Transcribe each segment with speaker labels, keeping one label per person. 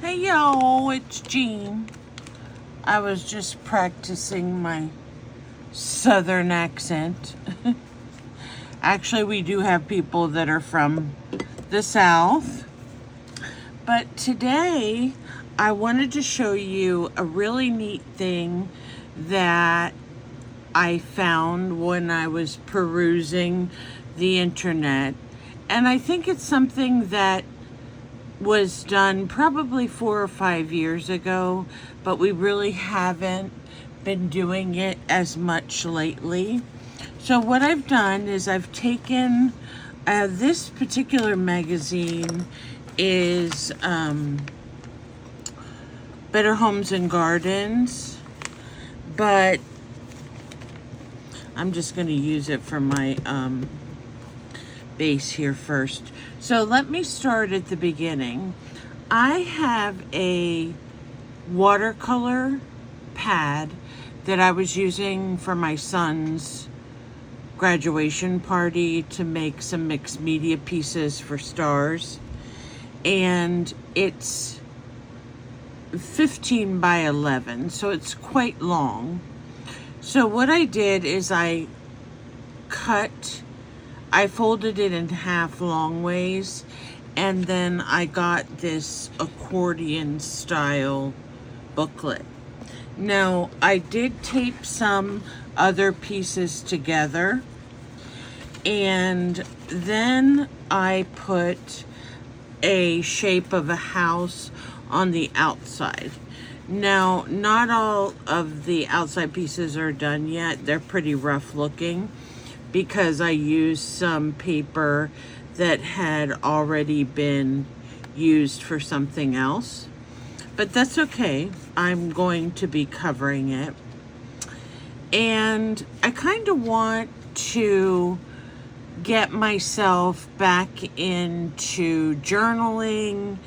Speaker 1: Hey y'all, it's Jean. I was just practicing my southern accent. Actually, we do have people that are from the South. But today, I wanted to show you a really neat thing that I found when I was perusing the internet. And I think it's something that was done probably 4 or 5 years ago, but we really haven't been doing it as much lately. So what I've done is I've taken this particular magazine is Better Homes and Gardens, but I'm just going to use it for my base here first. So let me start at the beginning. I have a watercolor pad that I was using for my son's graduation party to make some mixed media pieces for stars. And it's 15 by 11, so it's quite long. So what I did is I folded it in half long ways, and then I got this accordion style booklet. Now, I did tape some other pieces together, and then I put a shape of a house on the outside. Now, not all of the outside pieces are done yet. They're pretty rough looking, because I used some paper that had already been used for something else. But that's okay. I'm going to be covering it. And I kind of want to get myself back into journaling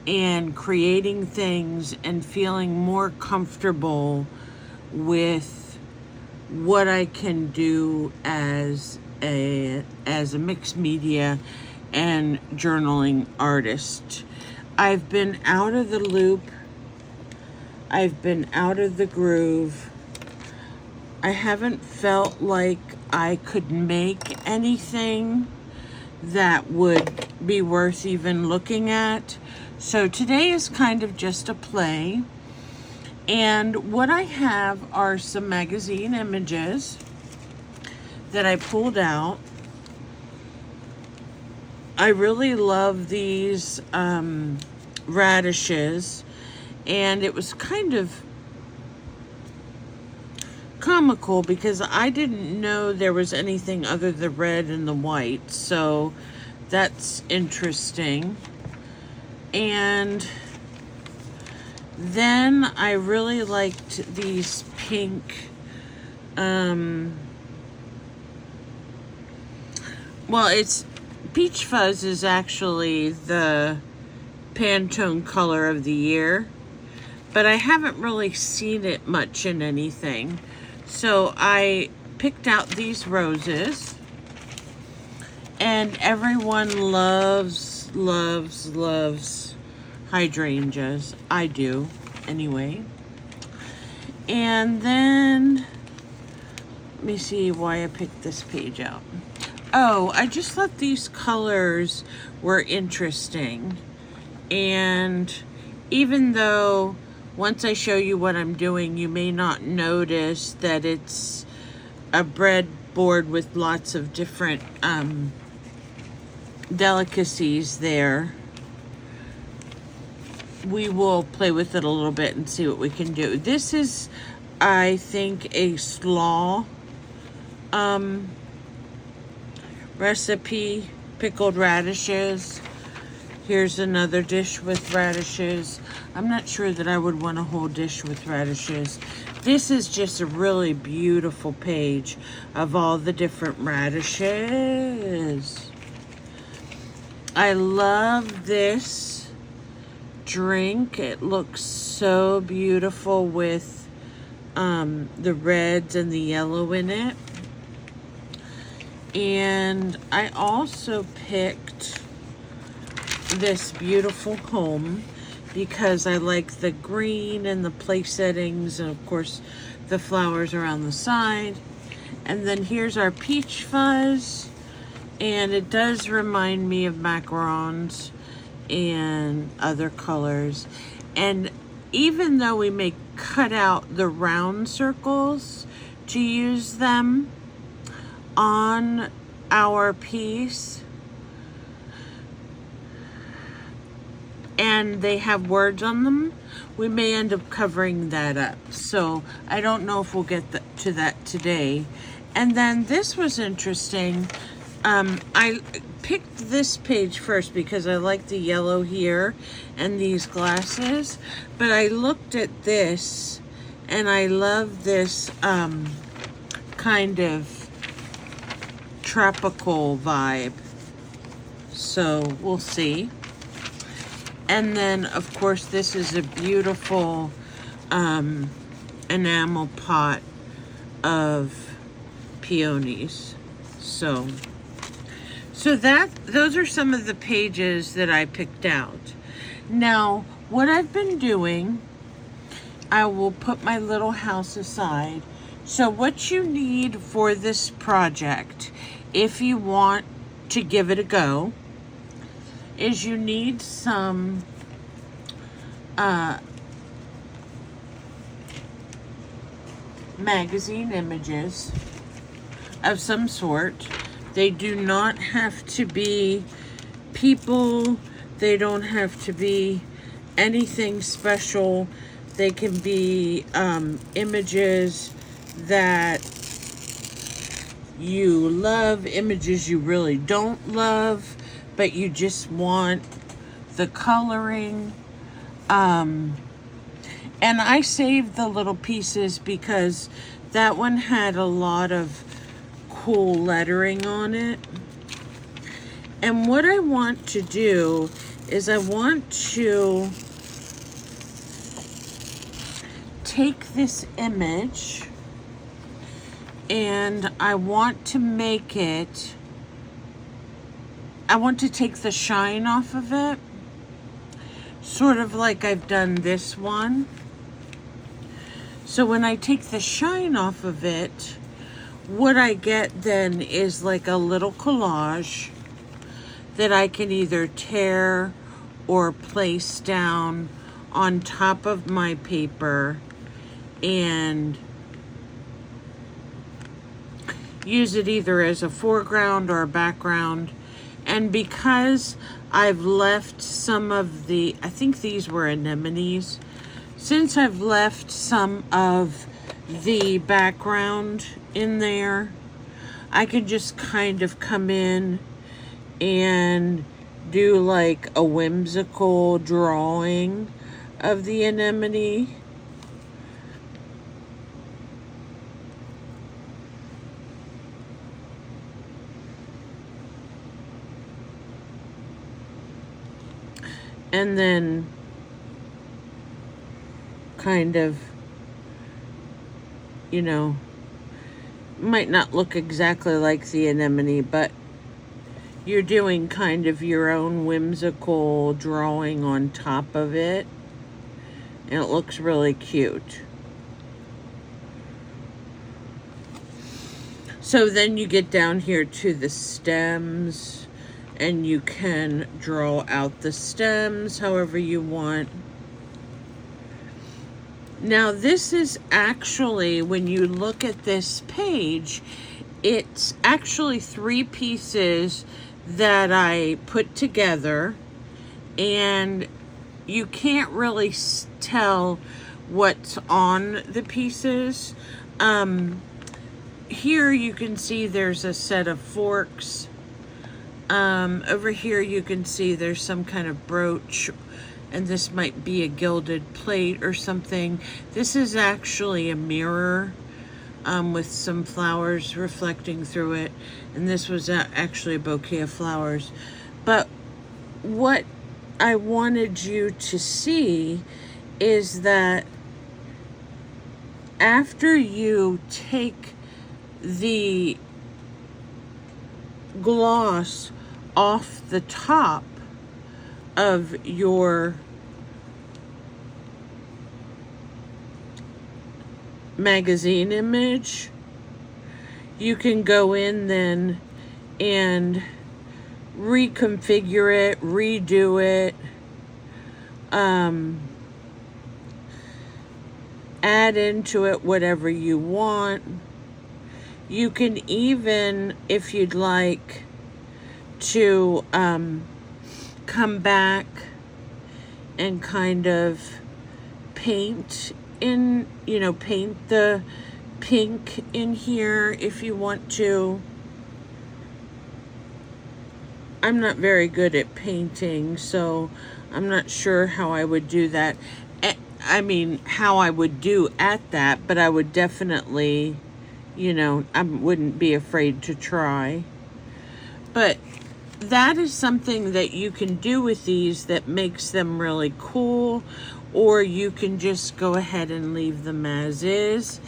Speaker 1: and creating things and feeling more comfortable with what I can do as a mixed media and journaling artist. I've been out of the loop. I've been out of the groove. I haven't felt like I could make anything that would be worth even looking at. So today is kind of just a play. And what I have are some magazine images that I pulled out. I really love these radishes, and it was kind of comical because I didn't know there was anything other than the red and the white, so that's interesting. And then I really liked these pink, well, it's Peach Fuzz is actually the Pantone color of the year, but I haven't really seen it much in anything. So I picked out these roses, and everyone loves hydrangeas. I do, anyway. And then, let me see why I picked this page out. Oh, I just thought these colors were interesting. And even though once I show you what I'm doing, you may not notice that it's a breadboard with lots of different delicacies there. We will play with it a little bit and see what we can do. This is, I think, a slaw recipe, pickled radishes. Here's another dish with radishes. I'm not sure that I would want a whole dish with radishes. This is just a really beautiful page of all the different radishes. I love this drink. It looks so beautiful with the reds and the yellow in it. And I also picked this beautiful home. because I like the green and the place settings, and of course the flowers around the side. And then here's our peach fuzz, and it does remind me of macarons and other colors. And even though we may cut out the round circles to use them on our piece, and they have words on them, we may end up covering that up. So I don't know if we'll get to that today. And then this was interesting. I picked this page first because I like the yellow here and these glasses, but I looked at this and I love this kind of tropical vibe. So we'll see. And then of course this is a beautiful enamel pot of peonies. So those are some of the pages that I picked out. Now, what I've been doing, I will put my little house aside. So what you need for this project, if you want to give it a go, is you need some magazine images of some sort. They do not have to be people. They don't have to be anything special. They can be images that you love, images you really don't love, but you just want the coloring. And I saved the little pieces because that one had a lot of cool lettering on it. And what I want to do is I want to take this image and I want to make it, I want to take the shine off of it, sort of like I've done this one. So when I take the shine off of it, what I get then is like a little collage that I can either tear or place down on top of my paper and use it either as a foreground or a background. And because I've left some of the, I think these were anemones, since I've left some of the background in there, I can just kind of come in and do like a whimsical drawing of the anemone. And then kind of, you know, might not look exactly like the anemone, but you're doing kind of your own whimsical drawing on top of it, and it looks really cute. So then you get down here to the stems, and you can draw out the stems however you want. Now this is actually, when you look at this page, it's actually 3 pieces that I put together, and you can't really tell what's on the pieces. Here you can see there's a set of forks. Over here you can see there's some kind of brooch, and this might be a gilded plate or something. This is actually a mirror with some flowers reflecting through it, and this was actually a bouquet of flowers. But what I wanted you to see is that after you take the gloss off the top of your magazine image, you can go in then and reconfigure it, redo it, add into it whatever you want. You can even, if you'd like, to come back and kind of paint in, paint the pink in here if you want to. I'm not very good at painting, so I'm not sure how I would do that. I mean, how I would do at that, but I would definitely, I wouldn't be afraid to try. But that is something that you can do with these that makes them really cool, or you can just go ahead and leave them as is.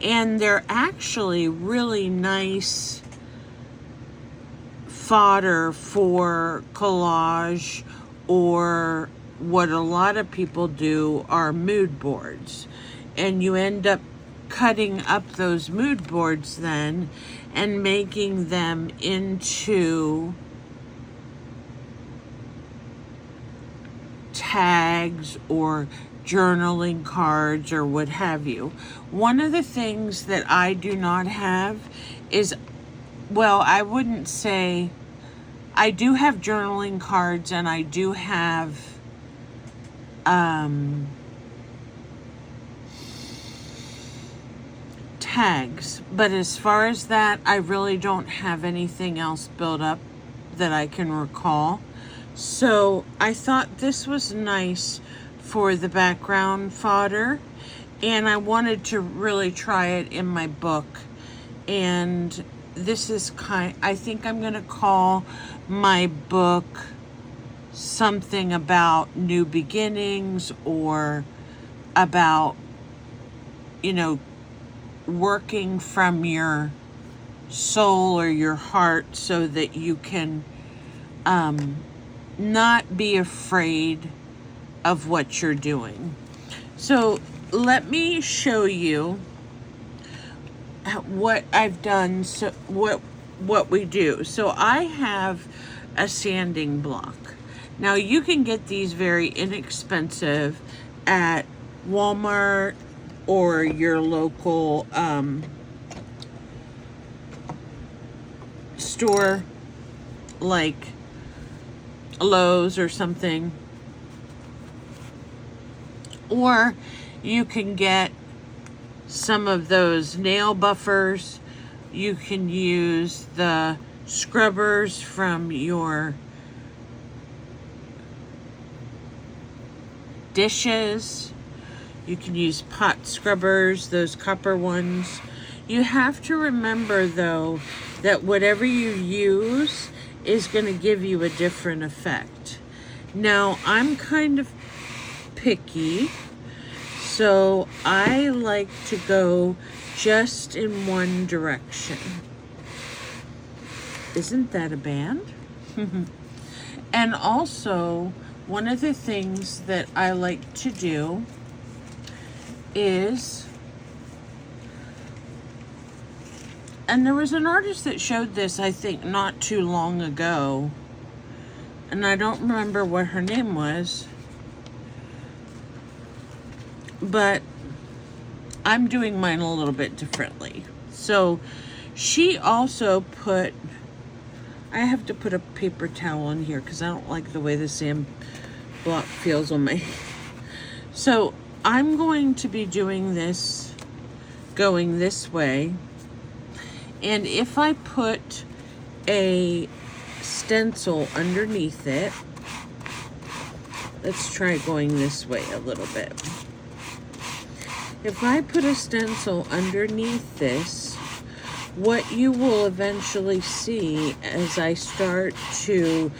Speaker 1: And they're actually really nice fodder for collage, or what a lot of people do are mood boards. And you end up cutting up those mood boards then and making them into tags or journaling cards or what have you. One of the things that I do not have is, well, I wouldn't say, I do have journaling cards and I do have tags, but as far as that, I really don't have anything else built up that I can recall. So I thought this was nice for the background fodder, and I wanted to really try it in my book. And this is I think I'm gonna call my book something about new beginnings, or about, working from your soul or your heart so that you can not be afraid of what you're doing. So let me show you what I've done. So what we do. So I have a sanding block. Now you can get these very inexpensive at Walmart or your local store like Lowe's or something. Or you can get some of those nail buffers. You can use the scrubbers from your dishes. You can use pot scrubbers, those copper ones. You have to remember, though, that whatever you use is going to give you a different effect. Now, I'm kind of picky, so I like to go just in one direction. Isn't that a band? And also, one of the things that I like to do is, and there was an artist that showed this, I think, not too long ago, and I don't remember what her name was, but I'm doing mine a little bit differently. So she also put, I have to put a paper towel in here because I don't like the way the sand block feels on my, so I'm going to be doing this, going this way, and if I put a stencil underneath it, let's try going this way a little bit. If I put a stencil underneath this, what you will eventually see as I start to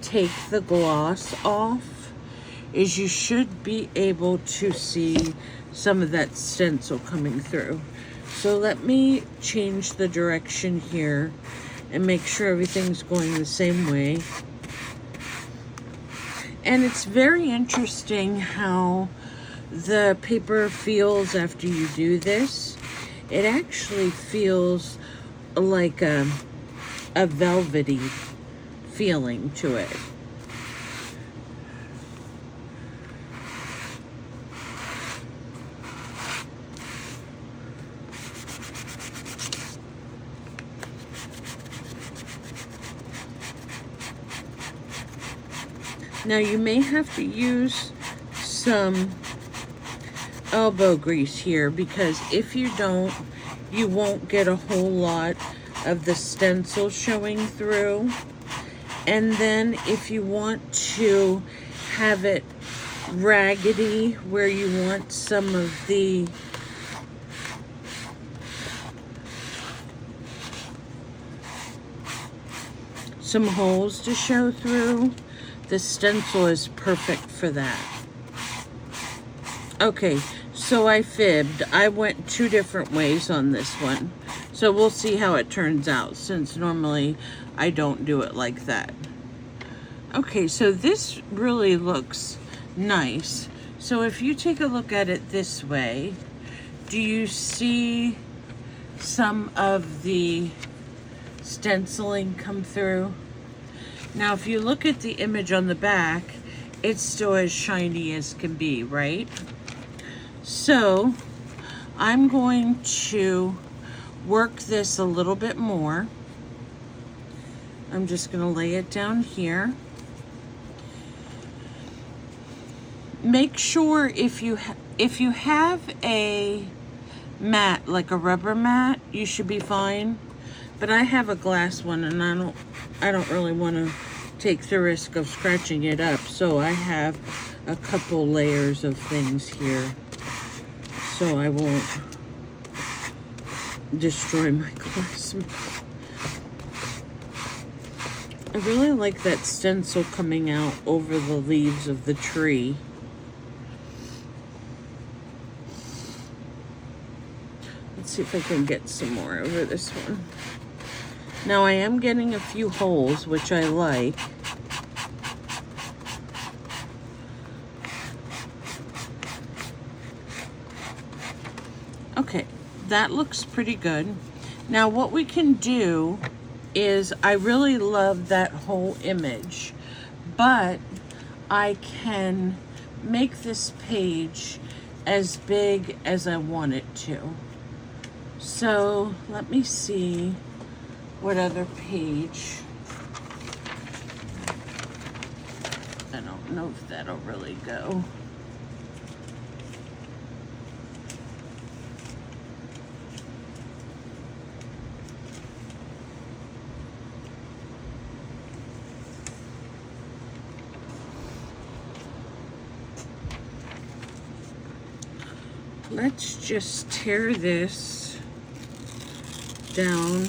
Speaker 1: take the gloss off is you should be able to see some of that stencil coming through. So let me change the direction here and make sure everything's going the same way. And it's very interesting how the paper feels after you do this. It actually feels like a velvety feeling to it. Now you may have to use some elbow grease here, because if you don't, you won't get a whole lot of the stencil showing through. And then if you want to have it raggedy, where you want some of some holes to show through, the stencil is perfect for that. Okay, so I fibbed. I went 2 different ways on this one. So we'll see how it turns out, since normally I don't do it like that. Okay, so this really looks nice. So if you take a look at it this way, do you see some of the stenciling come through? Now, if you look at the image on the back, it's still as shiny as can be, right? So I'm going to work this a little bit more. I'm just going to lay it down here. Make sure if you have a mat, like a rubber mat, you should be fine. But I have a glass one, and I don't really want to take the risk of scratching it up. So I have a couple layers of things here, so I won't destroy my glass. I really like that stencil coming out over the leaves of the tree. Let's see if I can get some more over this one. Now I am getting a few holes, which I like. Okay, that looks pretty good. Now what we can do is, I really love that whole image, but I can make this page as big as I want it to. So let me see what other page. I don't know if that'll really go. Let's just tear this down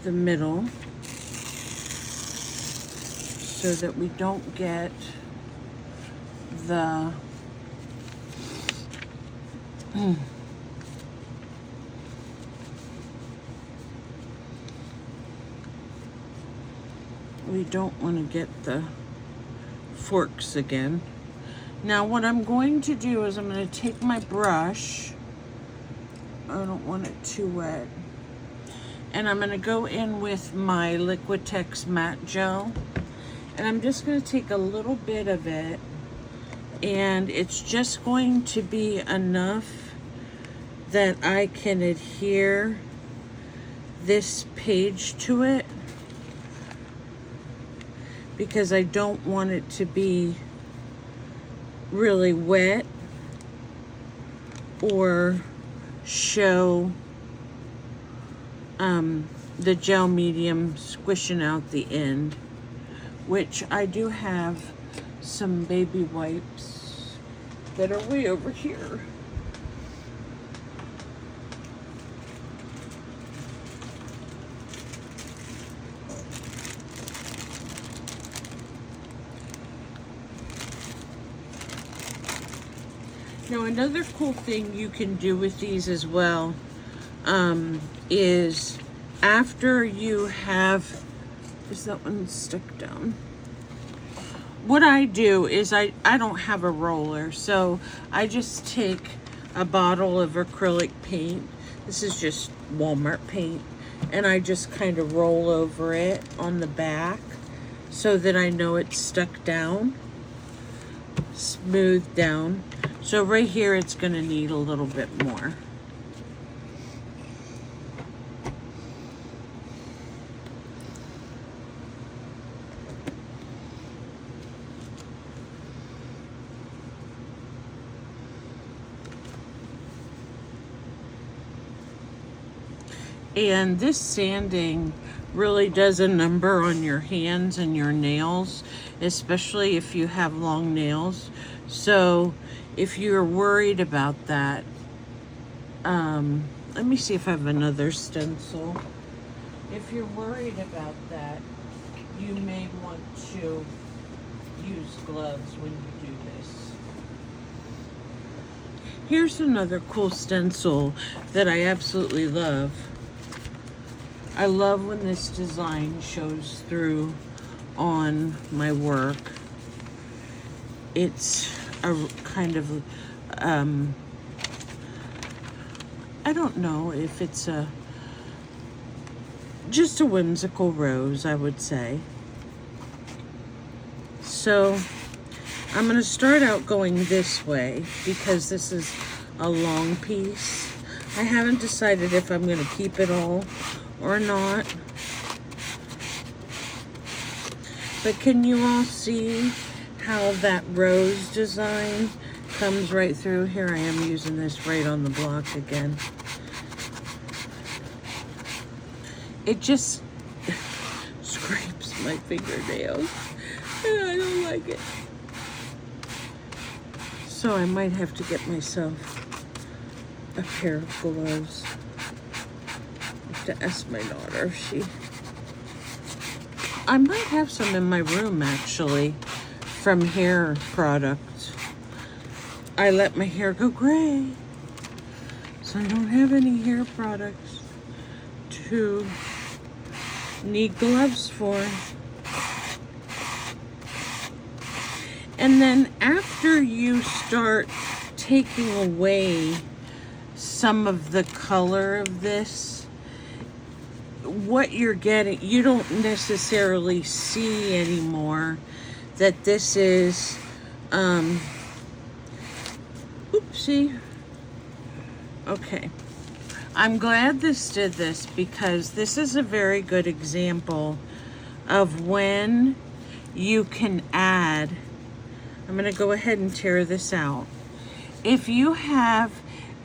Speaker 1: the middle so that we don't get the we don't want to get the forks again. Now what I'm going to do is I'm going to take my brush, I don't want it too wet, and I'm going to go in with my Liquitex matte gel, and I'm just going to take a little bit of it, and it's just going to be enough that I can adhere this page to it, because I don't want it to be really wet or show the gel medium squishing out the end, which I do have some baby wipes that are way over here. Now another cool thing you can do with these as well is after you have, is that one stuck down? what I do is I don't have a roller, so I just take a bottle of acrylic paint. This is just Walmart paint, and I just kind of roll over it on the back so that I know it's stuck down, smoothed down. So right here it's going to need a little bit more. And this sanding really does a number on your hands and your nails, especially if you have long nails. So if you're worried about that, let me see if I have another stencil. If you're worried about that, you may want to use gloves when you do this. Here's another cool stencil that I absolutely love. I love when this design shows through on my work. It's a kind of, I don't know if it's just a whimsical rose, I would say. So I'm going to start out going this way because this is a long piece. I haven't decided if I'm going to keep it all or not. But can you all see how that rose design comes right through? Here I am using this right on the block again. It just scrapes my fingernails and I don't like it. So I might have to get myself a pair of gloves. To ask my daughter if I might have some in my room actually from hair products. I let my hair go gray, so I don't have any hair products to need gloves for. And then after you start taking away some of the color of this, what you're getting, you don't necessarily see anymore that this is, oopsie. Okay. I'm glad this did this because this is a very good example of when you can add. I'm going to go ahead and tear this out. If you have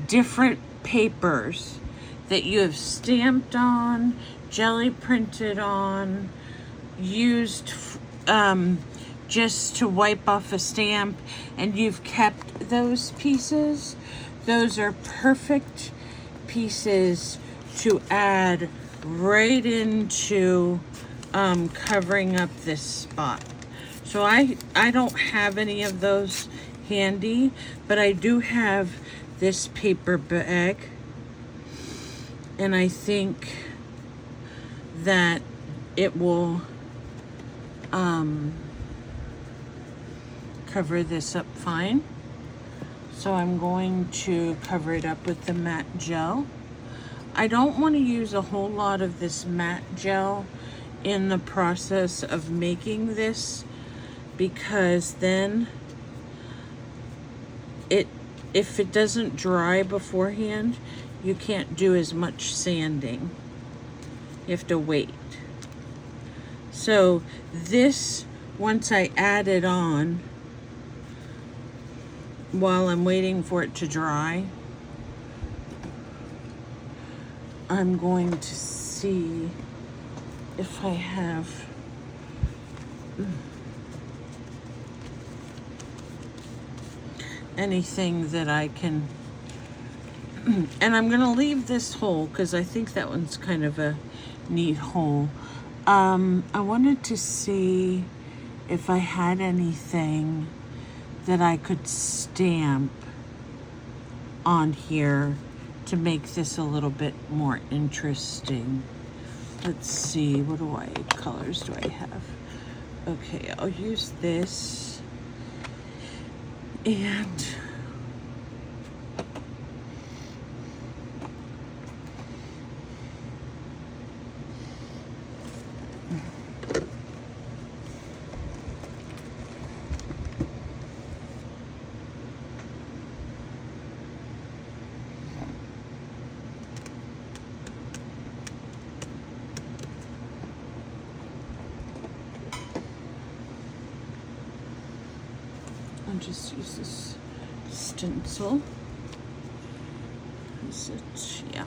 Speaker 1: different papers that you have stamped on, jelly printed on, used just to wipe off a stamp, and you've kept those pieces, those are perfect pieces to add right into covering up this spot. So I don't have any of those handy, but I do have this paper bag. And I think that it will cover this up fine. So I'm going to cover it up with the matte gel. I don't want to use a whole lot of this matte gel in the process of making this, because then if it doesn't dry beforehand, you can't do as much sanding. You have to wait. So this, once I add it on, while I'm waiting for it to dry, I'm going to see if I have anything that I can. And I'm going to leave this hole because I think that one's kind of a neat hole. I wanted to see if I had anything that I could stamp on here to make this a little bit more interesting. Let's see, colors do I have? Okay, I'll use this, and I'll just use this stencil. Is it? Yeah.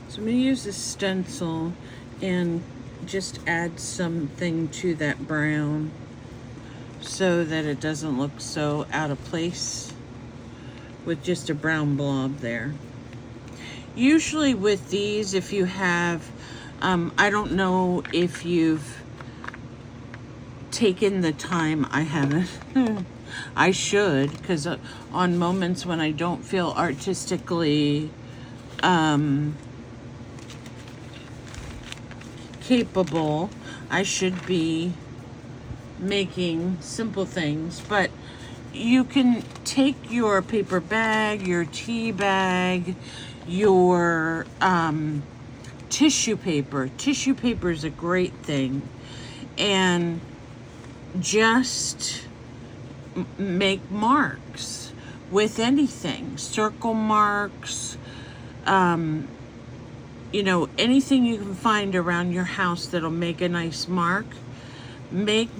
Speaker 1: So I'm going to use this stencil and just add something to that brown so that it doesn't look so out of place with just a brown blob there. Usually with these, if you have, I don't know if you've taken the time, I haven't. I should, because on moments when I don't feel artistically capable, I should be making simple things. But you can take your paper bag, your tea bag, your tissue paper. Tissue paper is a great thing. And just make marks with anything, circle marks, you know, anything you can find around your house that'll make a nice mark. Make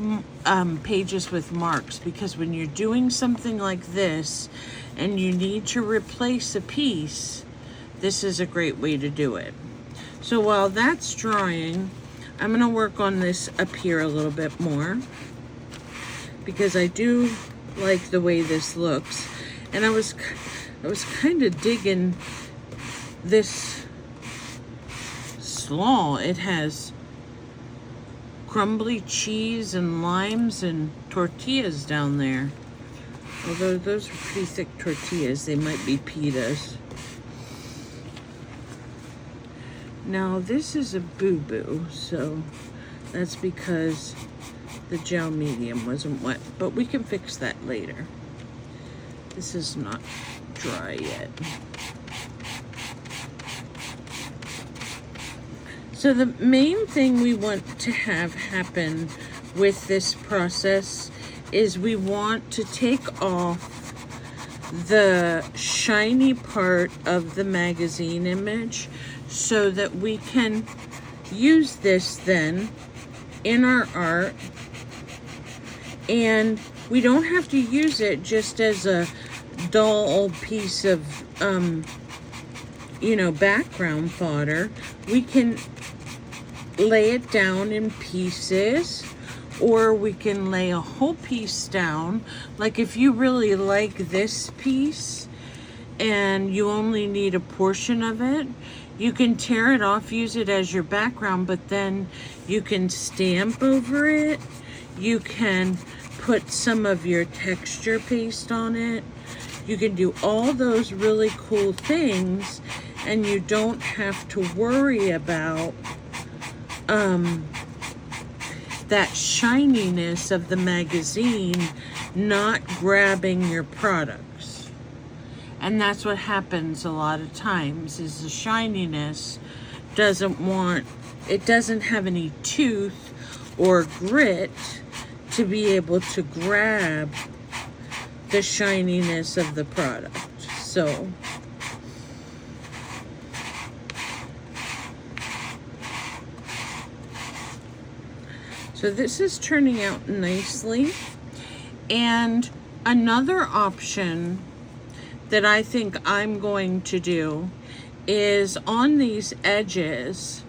Speaker 1: pages with marks, because when you're doing something like this and you need to replace a piece, this is a great way to do it. So while that's drying, I'm going to work on this up here a little bit more, because I do like the way this looks. And I was kind of digging this slaw. It has crumbly cheese and limes and tortillas down there. Although those are pretty thick tortillas, they might be pitas. Now this is a boo-boo, so that's because the gel medium wasn't wet, but we can fix that later. This is not dry yet. So the main thing we want to have happen with this process is we want to take off the shiny part of the magazine image so that we can use this then in our art. And we don't have to use it just as a dull old piece of, you know, background fodder. We can lay it down in pieces, or we can lay a whole piece down. Like if you really like this piece and you only need a portion of it, you can tear it off, use it as your background, but then you can stamp over it. You can put some of your texture paste on it. You can do all those really cool things, and you don't have to worry about that shininess of the magazine not grabbing your products. And that's what happens a lot of times, is the shininess doesn't have any tooth or grit to be able to grab the shininess of the product. So this is turning out nicely. And another option that I think I'm going to do is on these edges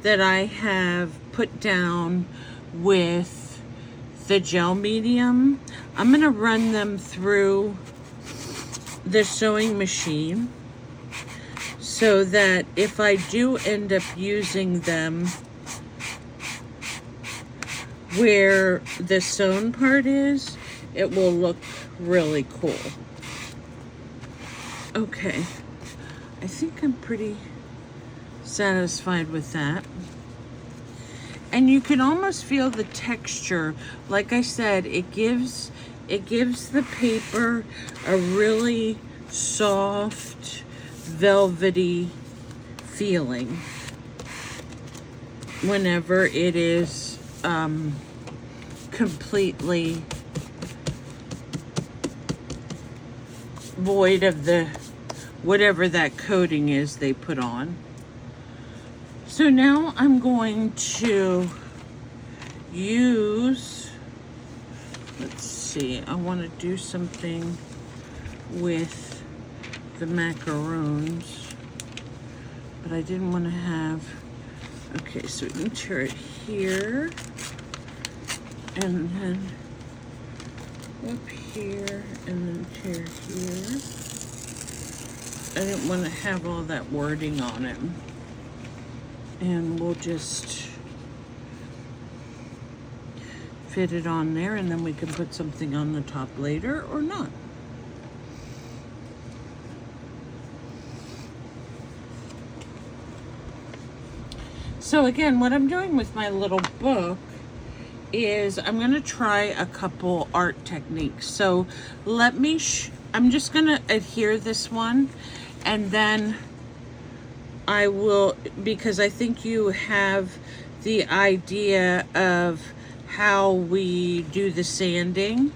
Speaker 1: that I have put down with the gel medium, I'm going to run them through the sewing machine so that if I do end up using them where the sewn part is, it will look really cool. Okay, I think I'm pretty satisfied with that. And you can almost feel the texture. Like I said, it gives the paper a really soft, velvety feeling whenever it is completely void of the whatever that coating is they put on. So now I'm going to use, let's see, I want to do something with the macaroons, but I didn't want to have, okay, so we can tear it here, and then up here, and then tear here. I didn't want to have all that wording on it. And we'll just fit it on there, and then we can put something on the top later or not. So again, what I'm doing with my little book is I'm going to try a couple art techniques. So let me, I'm just going to adhere this one, and then I will, because I think you have the idea of how we do the sanding.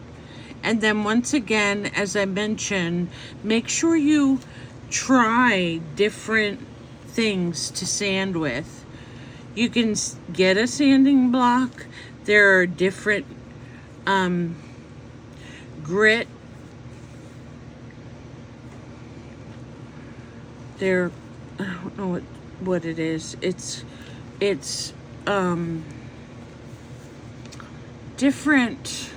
Speaker 1: And then once again, as I mentioned, make sure you try different things to sand with. You can get a sanding block. There are different grit. There, I don't know what it is. It's different.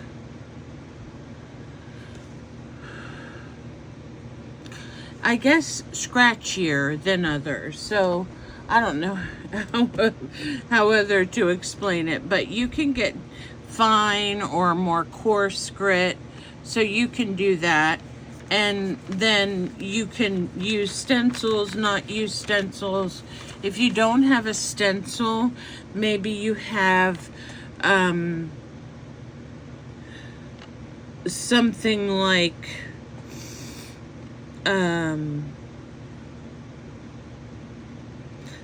Speaker 1: I guess scratchier than others. So I don't know how other to explain it, but you can get fine or more coarse grit. So you can do that. And then you can use stencils, not use stencils. If you don't have a stencil, maybe you have something like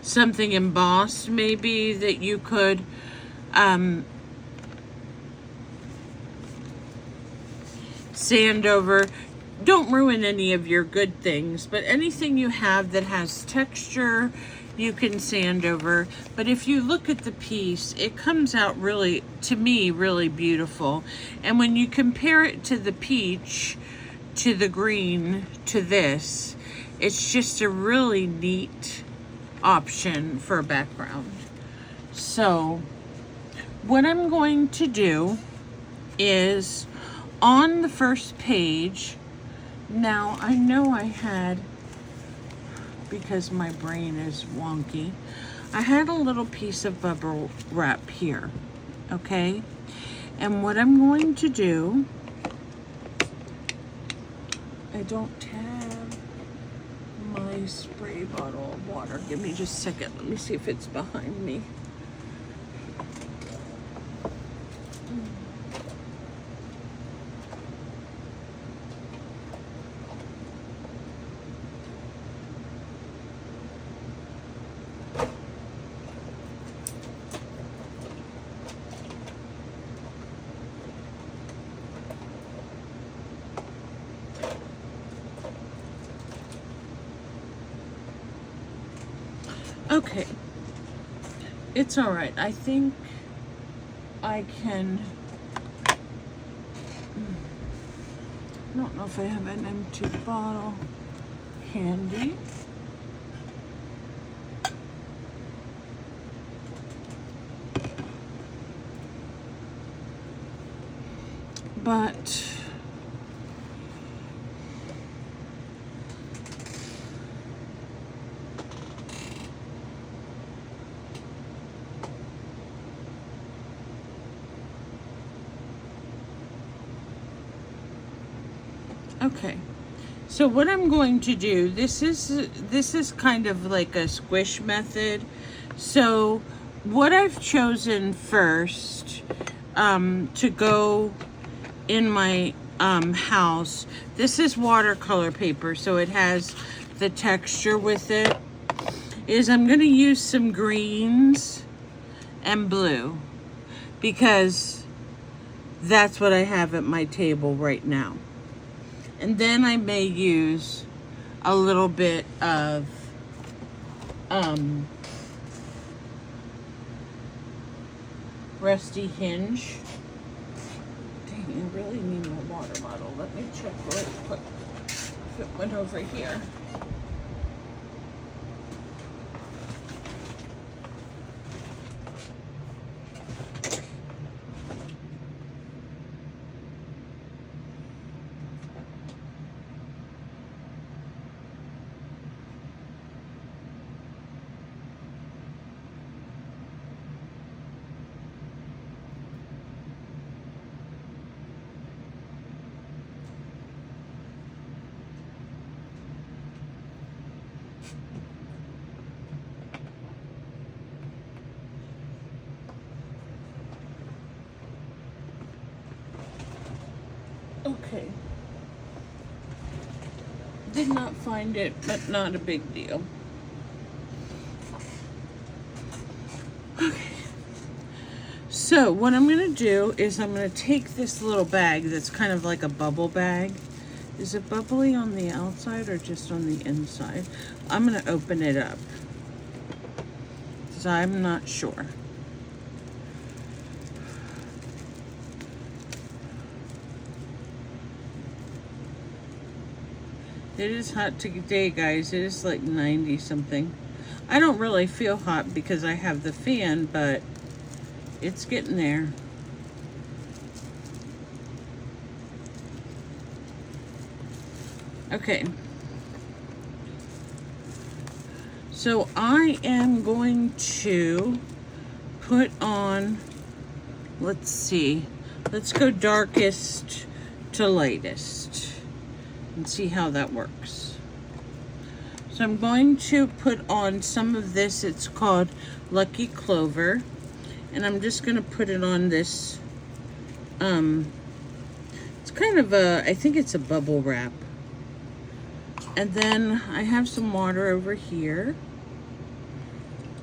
Speaker 1: something embossed, maybe, that you could sand over. Don't ruin any of your good things, but anything you have that has texture, you can sand over. But if you look at the piece, it comes out really, to me, really beautiful. And when you compare it to the peach, to the green, to this, it's just a really neat option for a background. So what I'm going to do is, on the first page, now I know I had, because my brain is wonky, I had a little piece of bubble wrap here, okay? And what I'm going to do, I don't have my spray bottle of water. Give me just a second. Let me see if it's behind me. Okay, it's all right. I think I can, I don't know if I have an empty bottle handy. But okay, so what I'm going to do, this is kind of like a squish method. So what I've chosen first to go in my house, this is watercolor paper, so it has the texture with it, is I'm going to use some greens and blue because that's what I have at my table right now. And then I may use a little bit of Rusty Hinge. Dang, I really need my water bottle. Let me check real quick if it went over here. Okay. Did not find it, but not a big deal. Okay. So what I'm going to do is I'm going to take this little bag that's kind of like a bubble bag. Is it bubbly on the outside or just on the inside? I'm going to open it up because I'm not sure. It is hot today, guys. It is like 90 something. I don't really feel hot because I have the fan, but it's getting there. Okay. So I am going to put on, let's see, let's go darkest to lightest and see how that works. So I'm going to put on some of this. It's called Lucky Clover, and I'm just going to put it on this. It's kind of a, I think it's a bubble wrap. And then I have some water over here,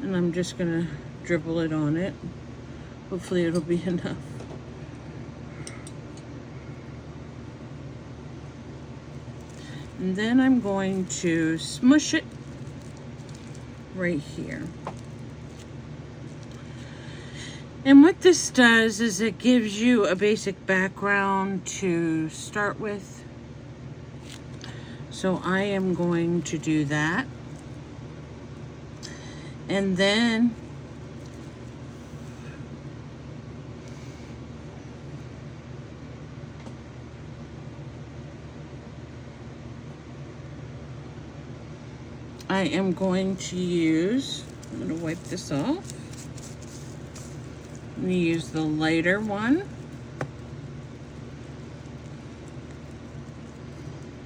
Speaker 1: and I'm just going to dribble it on it. Hopefully it'll be enough. And then I'm going to smush it right here. And what this does is it gives you a basic background to start with. So I am going to do that. And then I am going to use, I'm going to wipe this off. I'm going to use the lighter one.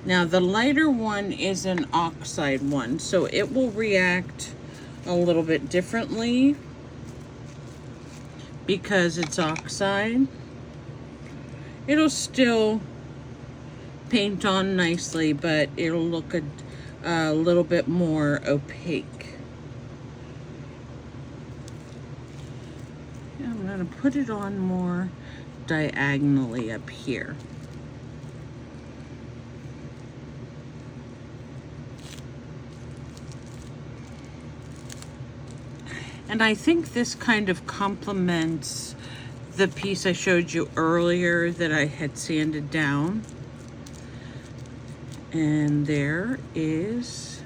Speaker 1: Now the lighter one is an oxide one, so it will react a little bit differently because it's oxide. It'll still paint on nicely, but it'll look a little bit more opaque. Yeah, I'm going to put it on more diagonally up here. And I think this kind of complements the piece I showed you earlier that I had sanded down. And there is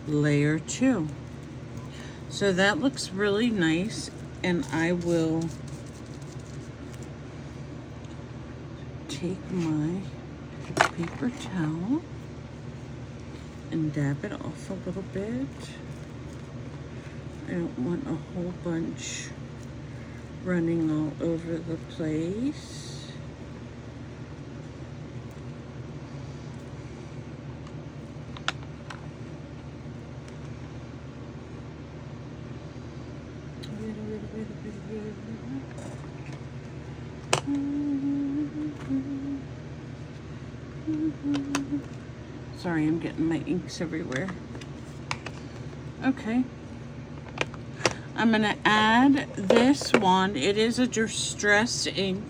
Speaker 1: layer 2. So that looks really nice, and I will take my paper towel and dab it off a little bit. I don't want a whole bunch running all over the place. Sorry, I'm getting my inks everywhere. Okay. I'm gonna add this one. It is a distress ink,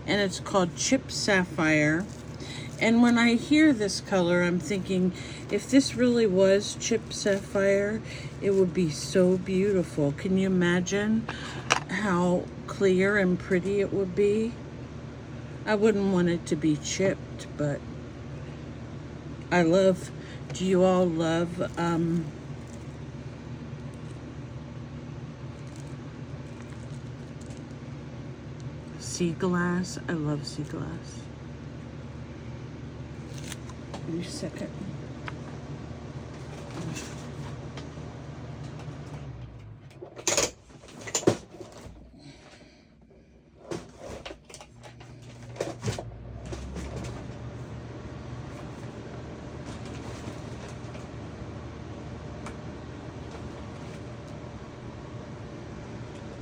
Speaker 1: and it's called Chip Sapphire. And when I hear this color, I'm thinking, if this really was Chip Sapphire, it would be so beautiful. Can you imagine how clear and pretty it would be? I wouldn't want it to be chipped, but I love, do you all love sea glass? I love sea glass. Give me a second.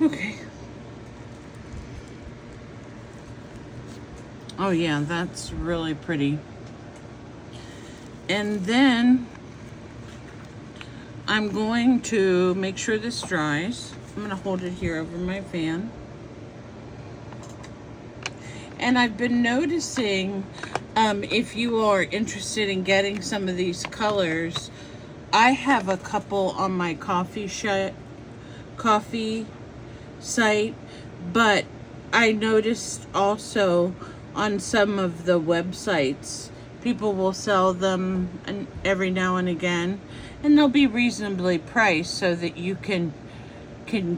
Speaker 1: Okay. Oh yeah, that's really pretty. And then I'm going to make sure this dries. I'm gonna hold it here over my fan. And I've been noticing, if you are interested in getting some of these colors, I have a couple on my coffee site, but I noticed also on some of the websites, people will sell them every now and again, and they'll be reasonably priced so that you can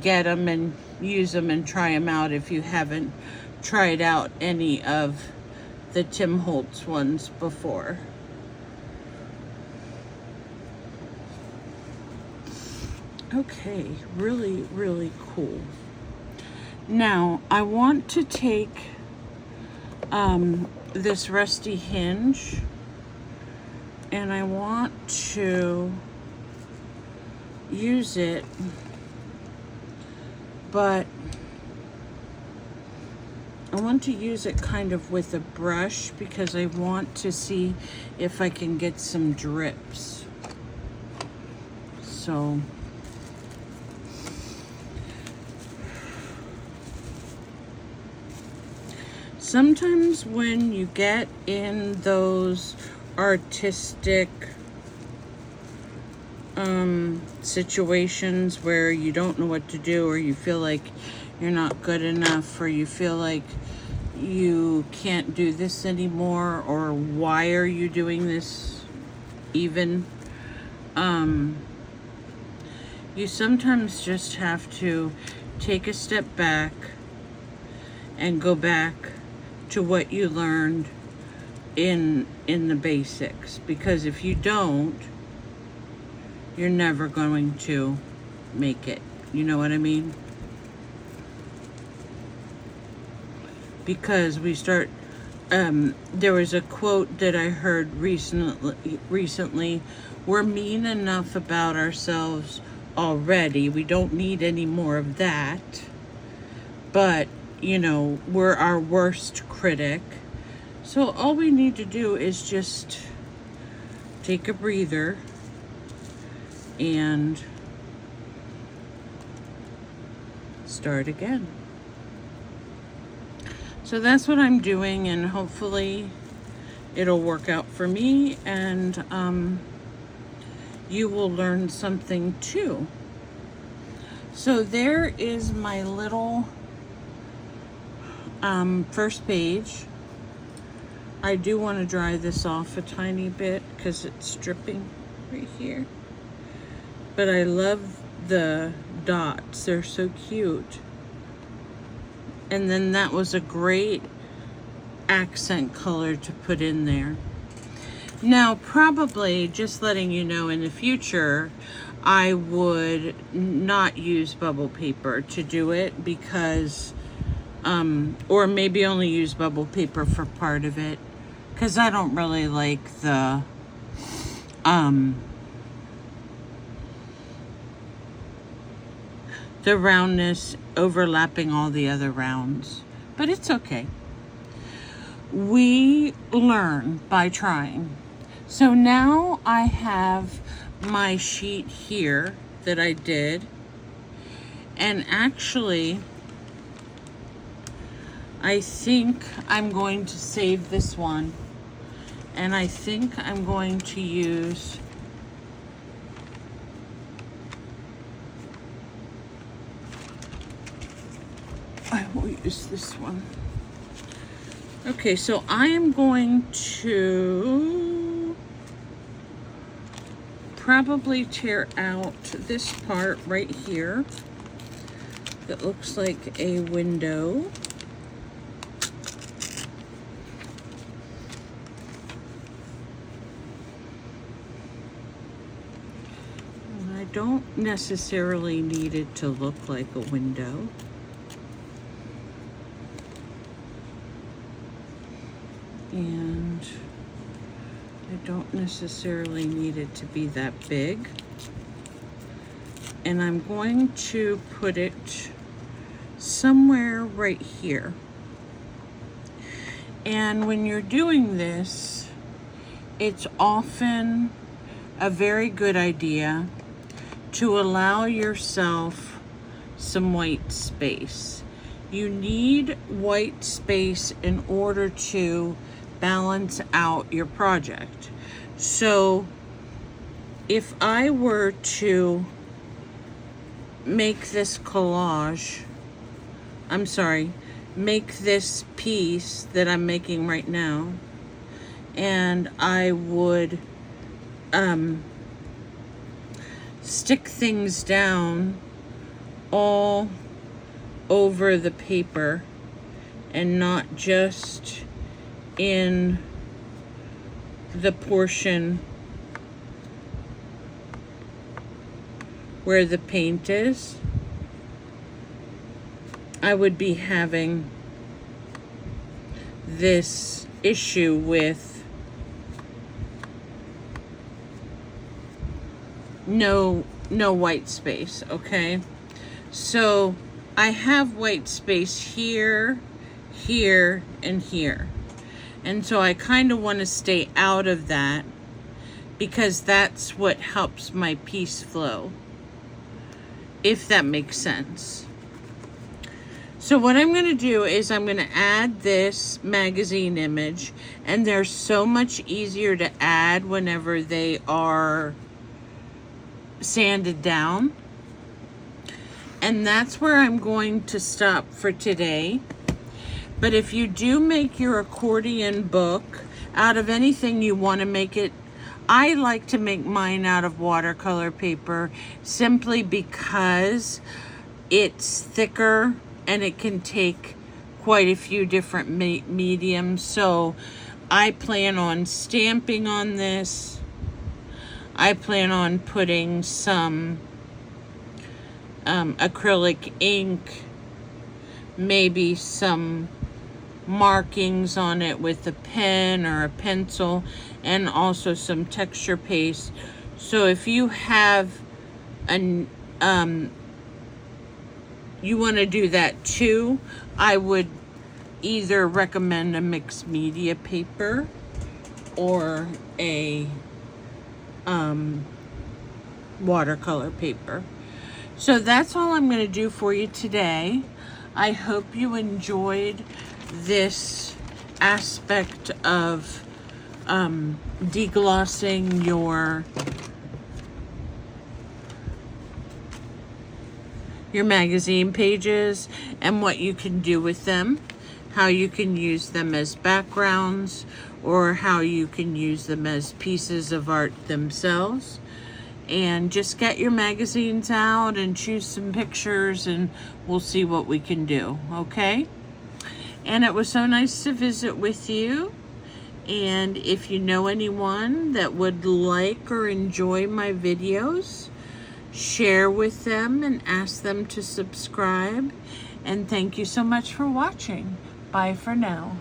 Speaker 1: get them and use them and try them out if you haven't tried out any of the Tim Holtz ones before. Okay, really, really cool. Now, I want to take this rusty hinge, and I want to use it, but I want to use it kind of with a brush because I want to see if I can get some drips. So sometimes when you get in those artistic situations where you don't know what to do, or you feel like you're not good enough, or you feel like you can't do this anymore, or why are you doing this even, you sometimes just have to take a step back and go back to what you learned in the basics, because if you don't, you're never going to make it. You know what I mean? Because we start, there was a quote that I heard recently, we're mean enough about ourselves already, we don't need any more of that, but you know, we're our worst critic. So all we need to do is just take a breather and start again. So that's what I'm doing, and hopefully it'll work out for me, and you will learn something too. So there is my little first page. I do want to dry this off a tiny bit because it's dripping right here. But I love the dots. They're so cute. And then that was a great accent color to put in there. Now, probably, just letting you know, in the future, I would not use bubble paper to do it because, or maybe only use bubble paper for part of it, because I don't really like the, roundness overlapping all the other rounds, but it's okay. we learn by trying. So now I have my sheet here that I did, and actually I think I'm going to save this one, and I think I'm going to use I will use this one. Okay, so I am going to probably tear out this part right here that looks like a window. And I don't necessarily need it to look like a window. And I don't necessarily need it to be that big. And I'm going to put it somewhere right here. And when you're doing this, it's often a very good idea to allow yourself some white space. You need white space in order to balance out your project. So if I were to make this collage, make this piece that I'm making right now, and I would stick things down all over the paper and not just in the portion where the paint is, I would be having this issue with no white space, okay? So I have white space here, here, and here. And so I kind of want to stay out of that because that's what helps my piece flow, if that makes sense. So what I'm going to do is I'm going to add this magazine image, and they're so much easier to add whenever they are sanded down. And that's where I'm going to stop for today. But if you do make your accordion book out of anything you want to make it, I like to make mine out of watercolor paper simply because it's thicker and it can take quite a few different mediums. So I plan on stamping on this. I plan on putting some acrylic ink, maybe some markings on it with a pen or a pencil, and also some texture paste. So if you have you want to do that too, I would either recommend a mixed media paper or a watercolor paper. So that's all I'm going to do for you today. I hope you enjoyed this aspect of deglossing your magazine pages and what you can do with them, how you can use them as backgrounds, or how you can use them as pieces of art themselves. And just get your magazines out and choose some pictures, and we'll see what we can do, okay? And it was so nice to visit with you. And if you know anyone that would like or enjoy my videos, share with them and ask them to subscribe. And thank you so much for watching. Bye for now.